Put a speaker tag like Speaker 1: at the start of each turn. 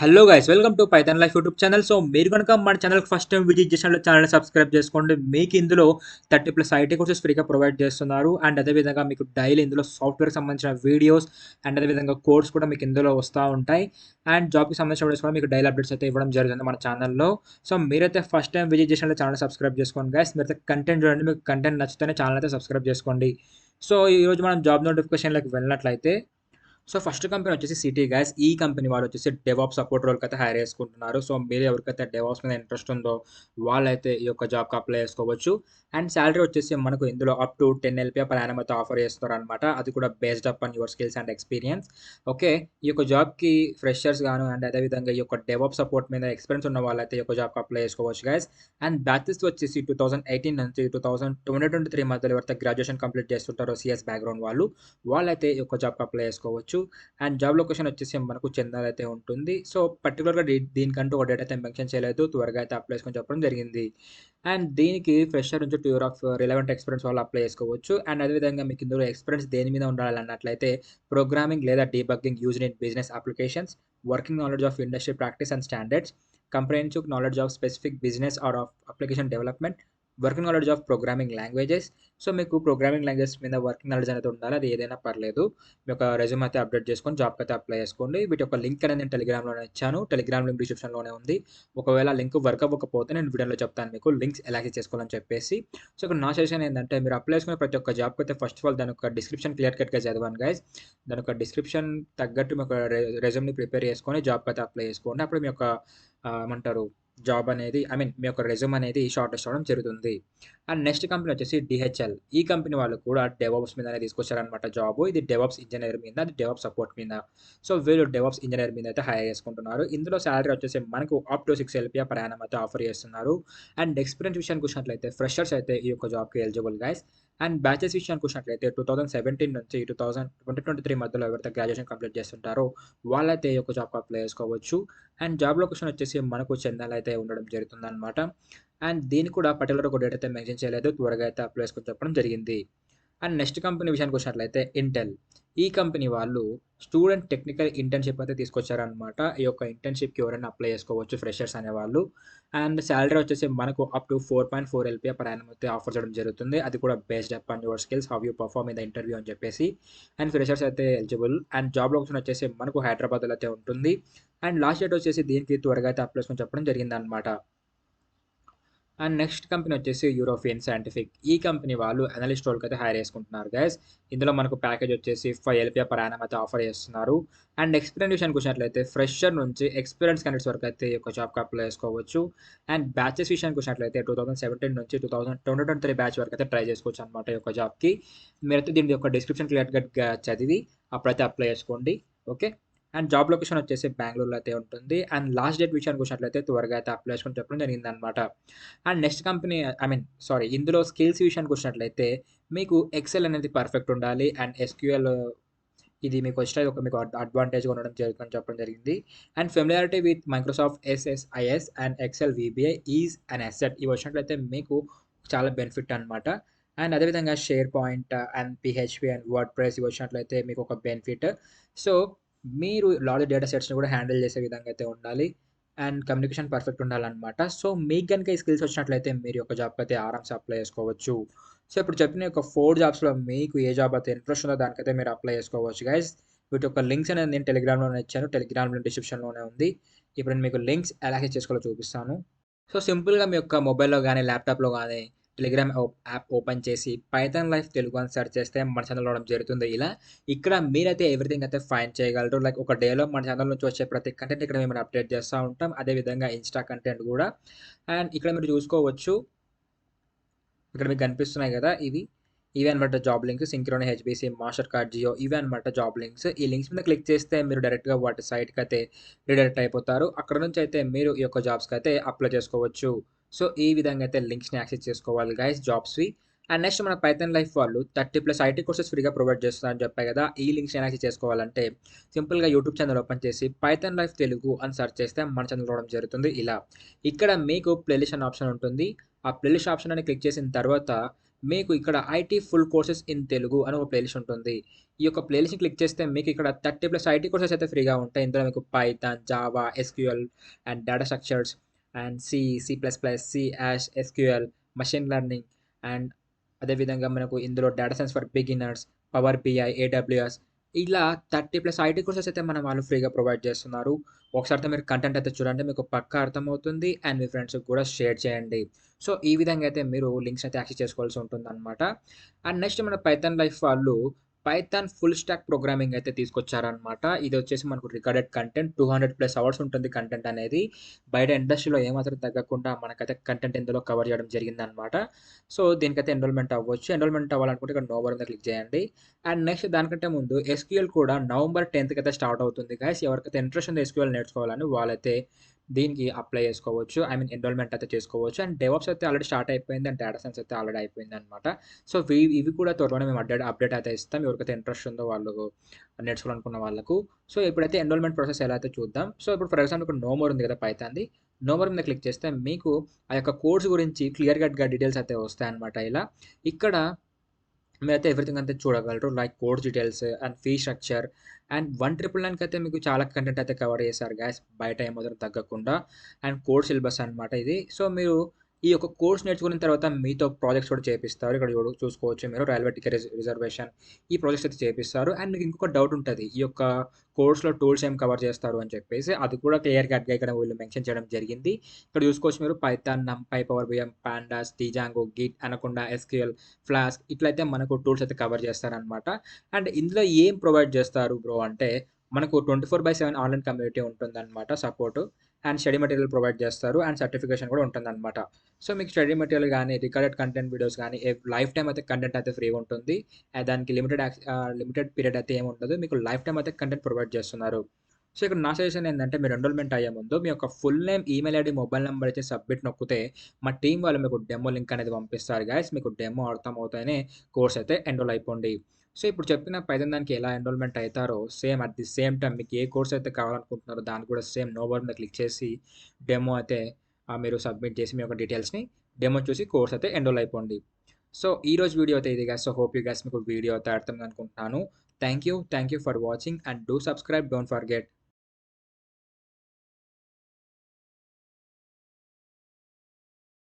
Speaker 1: Hello guys, welcome to Python life YouTube channel. So మీరు కనుక మన ఛానల్కి ఫస్ట్ టైం విజిట్ చేసిన ఛానల్ సబ్స్క్రైబ్ చేసుకోండి. మీకు ఇందులో 30+ ఐటీ కోర్సెస్ ఫ్రీగా ప్రొవైడ్ చేస్తున్నారు. అండ్ అదేవిధంగా మీకు డైలీ ఇందులో సాఫ్ట్వేర్కి సంబంధించిన వీడియోస్ అండ్ అదేవిధంగా కోర్స్ కూడా మీకు ఇందులో వస్తూ ఉంటాయి. అండ్ జాబ్కి సంబంధించిన వీడియోస్ కూడా మీకు డైలీ అప్డేట్స్ అయితే ఇవ్వడం జరుగుతుంది మన ఛానల్లో. సో మీరైతే ఫస్ట్ టైం విజిట్ చేసిన ఛానల్ సబ్స్క్రైబ్ చేసుకోండి గైస్. మీరైతే కంటెంట్ చూడండి, మీకు కంటెంట్ నచ్చితేనే ఛానల్ అయితే సబ్స్క్రైబ్ చేసుకోండి. సో ఈరోజు మనం జాబ్ నోటిఫికేషన్లోకి వెళ్ళినట్లయితే సో ఫస్ట్ కంపెనీ వచ్చేసి సిటీ గ్యాస్. ఈ కంపెనీ వాళ్ళు వచ్చేసి డెవాప్స్ సపోర్ట్ రోల్కి అయితే హైర్ చేసుకుంటున్నారు. సో మీరు ఎవరికైతే డెవాప్స్ మీద ఇంట్రెస్ట్ ఉందో వాళ్ళైతే ఈ యొక్క జాబ్కి అప్లై చేసుకోవచ్చు. అండ్ శాలరీ వచ్చేసి మనకు ఇందులో up to 10 LPA per annum అయితే ఆఫర్ చేస్తారు అనమాట. అది కూడా based up on your skills and experience. Okay, ఈ యొక్క జాబ్కి ఫ్రెషర్స్ గాను అండ్ అదేవిధంగా ఈ యొక్క డెవాప్ సపోర్ట్ మీద ఎక్స్పీరియన్స్ ఉన్న వాళ్ళైతే ఈ యొక్క జాబ్కి అప్లై చేసుకోవచ్చు గైస్. అండ్ బ్యాచెస్ వచ్చేసి 2018 నుంచి 2023 మధ్యలో ఎవరైతే గ్రాడ్యుయేషన్ కంప్లీట్ చేస్తుంటారో సిఎస్ బ్యాక్గ్రౌండ్ వాళ్ళైతే ఈ యొక్క జాబ్కి అప్లై చేసుకోవచ్చు. అండ్ జాబ్ లొకేషన్ వచ్చేసి మనకు చెన్నైలో అయితే ఉంటుంది. సో పర్టికులర్గా దీనికంటూ ఒక డేట్ అయితే మెన్షన్ చేయలేదు, త్వరగా అయితే అప్లై చేసుకొని చెప్పడం జరిగింది. అండ్ దీనికి ఫ్రెషర్ నుంచి 2 years ఆఫ్ రిలవెంట్ ఎక్స్పీరియన్స్ వాళ్ళు అప్లై చేసుకోవచ్చు. అండ్ అదేవిధంగా మీకు ఇందులో ఎక్స్పీరియన్స్ దేని మీద ఉండాలన్నట్లయితే ప్రోగ్రామింగ్ లేదా debugging used in business applications, working knowledge of industry practice and standards, comprehensive knowledge of specific business or of application development, working knowledge of programming languages. So మీకు programming languages మీద working knowledge అనేది ఉండాలి, అది ఏదైనా పర్లేదు. మీ యొక్క resume అయితే update చేసుకొని జాబ్కి అయితే అప్లై చేసుకోండి. వీటి యొక్క లింక్ అనేది నేను టెలిగ్రామ్లోనే ఇచ్చాను, టెలిగ్రామ్ లింక్ డిస్క్రిప్షన్లోనే ఉంది. ఒకవేళ లింక్ వర్క్ అవ్వకపోతే నేను వీడియోలో చెప్తాను మీకు లింక్స్ ఎలా యాక్సెస్ చేసుకోవాలని చెప్పేసి. సో ఇక్కడ నా సజెషన్ ఏంటంటే మీరు అప్లై చేసుకునే ప్రతి ఒక్క జాబ్కి అయితే ఫస్ట్ ఆఫ్ ఆల్ దాని యొక్క డిస్క్రిప్షన్ క్లియర్ కట్గా చదవండి గైస్. దాని యొక్క డిస్క్రిప్షన్ తగ్గట్టు మీ యొక్క రెజ్యూమ్ని ప్రిపేర్ చేసుకొని జాబ్కి అయితే అప్లై చేసుకోండి. అప్పుడు మీ యొక్క ఏమంటారు జాబ్ అనేది మీ యొక్క రెజ్యూమ్ అనేది షార్ట్ లిస్ట్ అవ్వడం జరుగుతుంది. అండ్ నెక్స్ట్ కంపెనీ వచ్చేసి డిహెచ్ఎల్. ఈ కంపెనీ వాళ్ళు కూడా డెవాప్స్ మీదనే తీసుకొచ్చారనమాట జాబ్. ఇది డెవాప్స్ ఇంజనీర్ మీద, అది డెవాప్స్ సపోర్ట్ మీద. సో వీళ్ళు డెవాప్స్ ఇంజనీర్ మీద అయితే హైర్ చేసుకుంటున్నారు. ఇందులో శాలరీ వచ్చేసి మనకు up to 6 LPA per annum అయితే ఆఫర్ చేస్తున్నారు. అండ్ ఎక్స్పీరియన్స్ విషయానికి వచ్చినట్లయితే ఫ్రెషర్స్ అయితే ఈ యొక్క జాబ్కి ఎలిజిబుల్ గైస్. అండ్ బ్యాచెస్ విషయానికి వచ్చినట్లయితే 2017 నుంచి 2023 మధ్యలో ఎవరైతే గ్రాడ్యుయేషన్ కంప్లీట్ చేస్తుంటారో వాళ్ళైతే ఈ యొక్క జాబ్కి అప్లై చేసుకోవచ్చు. అండ్ జాబ్ లొకేషన్ వచ్చేసి మనకు చెన్నైలో అయితే ఉండడం జరుగుతుంది అనమాట. అండ్ దీన్ని కూడా పర్టికులర్ ఒక డేట్ అయితే మెన్షన్ చేయలేదు, త్వరగా అయితే అప్లై చేసుకొని చెప్పడం జరిగింది. అండ్ నెక్స్ట్ కంపెనీ విషయానికి వచ్చినట్లయితే ఇంటెల్. ఈ కంపెనీ వాళ్ళు స్టూడెంట్ టెక్నికల్ ఇంటర్న్షిప్ అయితే తీసుకొచ్చారనమాట. ఈ యొక్క ఇంటర్న్షిప్కి ఎవరైనా అప్లై చేసుకోవచ్చు ఫ్రెషర్స్ అనేవాళ్ళు. అండ్ శాలరీ వచ్చేసి మనకు up to 4.4 LPA per annum అయితే ఆఫర్ చేయడం జరుగుతుంది. అది కూడా based up on your skills, how you perform in the interview అని చెప్పేసి. అండ్ ఫ్రెషర్స్ అయితే ఎలిజిబుల్. అండ్ జాబ్ లొకేషన్ వచ్చేసి మనకు హైదరాబాద్లో అయితే ఉంటుంది. అండ్ లాస్ట్ డేట్ వచ్చేసి దీనికి త్వరగా అయితే అప్లై చేసుకొని చెప్పడం జరిగింది అనమాట. అండ్ నెక్స్ట్ కంపెనీ వచ్చేసి యూరోపియన్ సైంటిఫిక్. ఈ కంపెనీ వాళ్ళు అనలిస్ట్ రోల్కి అయితే హైర్ చేసుకుంటున్నారు గైస్. ఇందులో మనకు ప్యాకేజ్ వచ్చేసి 5 LPA per annum అయితే ఆఫర్ చేస్తున్నారు. అండ్ ఎక్స్పీరియన్స్ విషయానికి వచ్చినట్లయితే ఫ్రెషర్ నుంచి ఎక్స్పీరియన్స్ క్యాండిడేట్స్ వరకు అయితే ఈ యొక్క జాబ్కి అప్లై చేసుకోవచ్చు. అండ్ బ్యాచెస్ విషయానికి వచ్చినట్లయితే 2017 నుంచి 2023 బ్యాచ్ వరకు అయితే ట్రై చేసుకోవచ్చు అనమాట ఈ యొక్క జాబ్కి. మీరైతే దీని యొక్క డిస్క్రిప్షన్ క్లియర్గా చదివి అప్పుడైతే అప్లై చేసుకోండి. ఓకే, అండ్ జాబ్ లొకేషన్ వచ్చేసి బెంగళూరులో అయితే ఉంటుంది. అండ్ లాస్ట్ డేట్ విషయానికి వచ్చినట్లయితే త్వరగా అయితే అప్లై చేసుకొని చెప్పడం జరిగింది అనమాట. అండ్ నెక్స్ట్ కంపెనీ ఇందులో స్కిల్స్ విషయానికి వచ్చినట్లయితే మీకు ఎక్సెల్ అనేది పర్ఫెక్ట్ ఉండాలి. అండ్ ఎస్క్యూఎల్ ఇది మీకు వచ్చే ఒక మీకు అడ్వాంటేజ్గా ఉండడం జరుగుతుందని చెప్పడం జరిగింది. And familiarity with Microsoft SSIS and Excel VBA is and asset ఇవి వచ్చినట్లయితే మీకు చాలా బెనిఫిట్ అనమాట. అండ్ అదేవిధంగా SharePoint and PHP and WordPress ఇవి వచ్చినట్లయితే మీకు ఒక బెనిఫిట్. సో మీరు లార్జ్ డేటా సెట్స్ని కూడా హ్యాండిల్ చేసే విధంగా అయితే ఉండాలి. అండ్ కమ్యూనికేషన్ పర్ఫెక్ట్ ఉండాలన్నమాట. సో మీకు కనుక ఈ స్కిల్స్ వచ్చినట్లయితే మీరు ఒక జాబ్కి అయితే ఆరామ్స్ అప్లై చేసుకోవచ్చు. సో ఇప్పుడు చెప్పిన ఒక 4 జాబ్స్లో మీకు ఏ జాబ్ అయితే ఇంట్రెస్ట్ ఉందో దానికైతే మీరు అప్లై చేసుకోవచ్చు గైస్. వీటి యొక్క లింక్స్ అనేది నేను టెలిగ్రామ్లోనే ఇచ్చాను, టెలిగ్రామ్ లింక్ డిస్క్రిప్షన్లోనే ఉంది. ఇప్పుడు నేను మీకు లింక్స్ ఎలా యాక్సెస్ చేసుకోవాలో చూపిస్తాను. సో సింపుల్గా మీ యొక్క మొబైల్‌లో గానీ, ల్యాప్‌టాప్‌లో గానీ టెలిగ్రామ్ యాప్ ఓపెన్ చేసి పైథాన్ లైఫ్ తెలుగు అని సెర్చ్ చేస్తే మన ఛానల్ రావడం జరుగుతుంది ఇలా. ఇక్కడ మీరైతే ఎవ్రీథింగ్ అయితే ఫైండ్ చేయగలరు. లైక్ ఒక డేలో మన ఛానల్ నుంచి వచ్చే ప్రతి కంటెంట్ ఇక్కడ మేము అప్డేట్ చేస్తూ ఉంటాం. అదేవిధంగా ఇన్‌స్టా కంటెంట్ గూడా. అండ్ ఇక్కడ మీరు చూసుకోవచ్చు. ఇక్కడ మీకు కనిపిస్తున్నాయి కదా! ఇవే అనమాట job links. Synchrony, HSBC, Mastercard, Jio ఇవే అనమాట జాబ్ లింక్స్. ఈ లింక్స్ మీద క్లిక్ చేస్తే మీరు డైరెక్ట్‌గా వాటి సైట్‌కి అయితే రీడైరెక్ట్ అయిపోతారు. అక్కడ నుంచి అయితే మీరు ఈ యొక్క జాబ్స్‌కి అయితే అప్లై చేసుకోవచ్చు. సో ఈ విధంగా అయితే లింక్స్‌ని యాక్సెస్ చేసుకోవాలి గైస్ జాబ్స్‌వి. అండ్ నెక్స్ట్ మన పైథాన్ లైఫ్ వాళ్ళు 30+ ఐటీ కోర్సెస్ ఫ్రీగా ప్రొవైడ్ చేస్తున్నారని చెప్పా కదా! ఈ లింక్స్‌ని ఎలా యాక్సెస్ చేసుకోవాలంటే సింపుల్‌గా యూట్యూబ్ ఛానల్ ఓపెన్ చేసి పైథాన్ లైఫ్ తెలుగు అని సెర్చ్ చేస్తే మన ఛానల్ రావడం జరుగుతుంది ఇలా. ఇక్కడ మీకు ప్లేలిస్ట్ అనే ఆప్షన్ ఉంటుంది. ఆ ప్లేలిస్ట్ ఆప్షన్ అని క్లిక్ చేసిన తర్వాత మీకు ఇక్కడ IT full courses in Telugu అని ఒక ప్లేలిస్ట్ ఉంటుంది. ఈ యొక్క ప్లేలిస్ట్‌ని క్లిక్ చేస్తే మీకు ఇక్కడ 30+ ఐటీ కోర్సెస్ అయితే ఫ్రీగా ఉంటాయి. ఇందులో మీకు Python, Java, SQL and data structures and C plus plus, C hash, SQL, machine learning and అదేవిధంగా మనకు ఇందులో data science for beginners, power BI, AWS ఇలా 30+ ఐటీ కోర్సెస్ అయితే మన వాళ్ళు ఫ్రీగా ప్రొవైడ్ చేస్తున్నారు. ఒకసారితో మీరు కంటెంట్ అయితే చూడండి. మీకు పక్కా అర్థమవుతుంది. అండ్ మీ ఫ్రెండ్స్‌కి కూడా షేర్ చేయండి. సో, ఈ విధంగా అయితే మీరు లింక్స్ అయితే యాక్సెస్ చేసుకోవాల్సి ఉంటుందనమాట. అండ్ నెక్స్ట్ మన పైథాన్ లైఫ్ వాళ్ళు పైథాన్ ఫుల్ స్టాక్ ప్రోగ్రామింగ్ అయితే తీసుకొచ్చారనమాట. ఇది వచ్చేసి మనకు రికార్డెడ్ కంటెంట్ 200+ అవర్స్ ఉంటుంది కంటెంట్ అనేది. బయట ఇండస్ట్రీలో ఏమాత్రం తగ్గకుండా మనకైతే కంటెంట్ ఇందులో కవర్ చేయడం జరిగిందనమాట. సో, దీనికైతే ఎన్రోల్‌మెంట్ అవ్వచ్చు. ఎన్రోల్‌మెంట్ అవ్వాలనుకుంటే ఇక్కడ నో బటన్ మీద క్లిక్ చేయండి. అండ్ నెక్స్ట్ దానికంటే ముందు ఎస్‌క్యూఎల్ కూడా నవంబర్ 10థ్ అయితే స్టార్ట్ అవుతుంది గైస్. ఎవరికైతే ఇంట్రెస్ట్ ఉందో ఎస్‌క్యూఎల్ నేర్చుకోవాలని వాళ్ళైతే దీనికి అప్లై చేసుకోవచ్చు. ఐ మీన్ ఎన్రోల్‌మెంట్ అయితే చేసుకోవచ్చు. అండ్ డెవాప్స్ అయితే ఆల్రెడీ స్టార్ట్ అయిపోయింది. అండ్ డేటా సైన్స్ అయితే ఆల్రెడీ అయిపోయిందనమాట. సో, ఇవి కూడా త్వరలోనే మేము అప్డేట్ అయితే ఇస్తాం. ఎవరికైతే ఇంట్రెస్ట్ ఉందో వాళ్ళు నేర్చుకోవాలనుకున్న వాళ్ళకు. సో, ఇప్పుడైతే ఎన్రోల్‌మెంట్ ప్రాసెస్ ఎలా అయితే చూద్దాం. సో, ఇప్పుడు ఫర్ ఎగ్జాంపుల్ ఇక్కడ నో మోర్ ఉంది కదా పైథాన్‌ది. నో మోర్ మీద క్లిక్ చేస్తే మీకు ఆ యొక్క కోర్స్ గురించి క్లియర్ కట్‌గా డీటెయిల్స్ అయితే వస్తాయన్నమాట ఇలా. ఇక్కడ మీరైతే ఎవ్రీథింగ్ అంతా చూడగలరు. Like course details and fee structure and 1999కి అయితే మీకు చాలా కంటెంట్ అయితే కవర్ చేశారు గైస్. బయట ఏమాత్రం తగ్గకుండా. అండ్ కోర్స్ సిలబస్ అనమాట ఇది. సో, మీరు ఈ యొక్క కోర్స్ నేర్చుకున్న తర్వాత మీతో ప్రాజెక్ట్స్ కూడా చేపిస్తారు. ఇక్కడ చూసుకోవచ్చు మీరు రైల్వే టికెట్ రిజర్వేషన్ ఈ ప్రాజెక్ట్స్ అయితే చేపిస్తారు. అండ్ మీకు ఇంకొక డౌట్ ఉంటది. ఈ యొక్క కోర్స్‌లో టూల్స్ ఏం కవర్ చేస్తారు అని చెప్పేసి. అది కూడా క్లియర్ కట్‌గా ఇక్కడ వీళ్ళు మెన్షన్ చేయడం జరిగింది. ఇక్కడ చూసుకోవచ్చు మీరు Python, NumPy, power BI, pandas, Django, Git, Anaconda, SQL, Flask ఇట్లయితే మనకు టూల్స్ అయితే కవర్ చేస్తారనమాట. అండ్ ఇందులో ఏం ప్రొవైడ్ చేస్తారు బ్రో అంటే మనకు 24/7 ఆన్‌లైన్ కమ్యూనిటీ ఉంటుందనమాట support. And study material provide చేస్తారు. అండ్ సర్టిఫికేషన్ కూడా ఉంటుందనమాట. సో, మీకు స్టడీ మెటీరియల్ గాని, రికార్డెడ్ కంటెంట్ వీడియోస్ గాని లైఫ్ టైమ్ అయితే కంటెంట్ అయితే ఫ్రీగా ఉంటుంది. దానికి లిమిటెడ్ పీరియడ్ అయితే ఏమి ఉండదు. మీకు లైఫ్ టైమ్ అయితే కంటెంట్ ప్రొవైడ్ చేస్తున్నారు. సో, ఇక్కడ నా సజెషన్ ఏందంటే మీరు ఎన్రోల్‌మెంట్ అయ్యే ముందు మీ యొక్క full name, email ID, mobile number ఇచ్చి సబ్మిట్ నొక్కితే మా టీమ్ వాళ్ళు మీకు డెమో లింక్ అనేది పంపిస్తారు గైస్. మీకు డెమో అర్థమవుతేనే కోర్స్ అయితే ఎన్రోల్ అయిపోండి. సో, ఇప్పుడు చెప్పిన పైథాన్ దానికి ఎలా ఎన్రోల్‌మెంట్ అయితారో same at the same time మీకు ఏ కోర్స్ అయితే కావాలనుకుంటున్నారో దానికి కూడా సేమ్ నో బటన్ మీద క్లిక్ చేసి డెమో అయితే మీరు సబ్మిట్ చేసి మీ యొక్క డీటెయిల్స్‌ని డెమో చూసి కోర్స్ అయితే ఎన్రోల్ అయిపోండి. సో, ఈరోజు వీడియో అయితే ఇది guys. So, hope you guys మీకు వీడియో అయితే అర్థమైంది అనుకుంటున్నాను. Thank you for watching and do subscribe. Don't forget.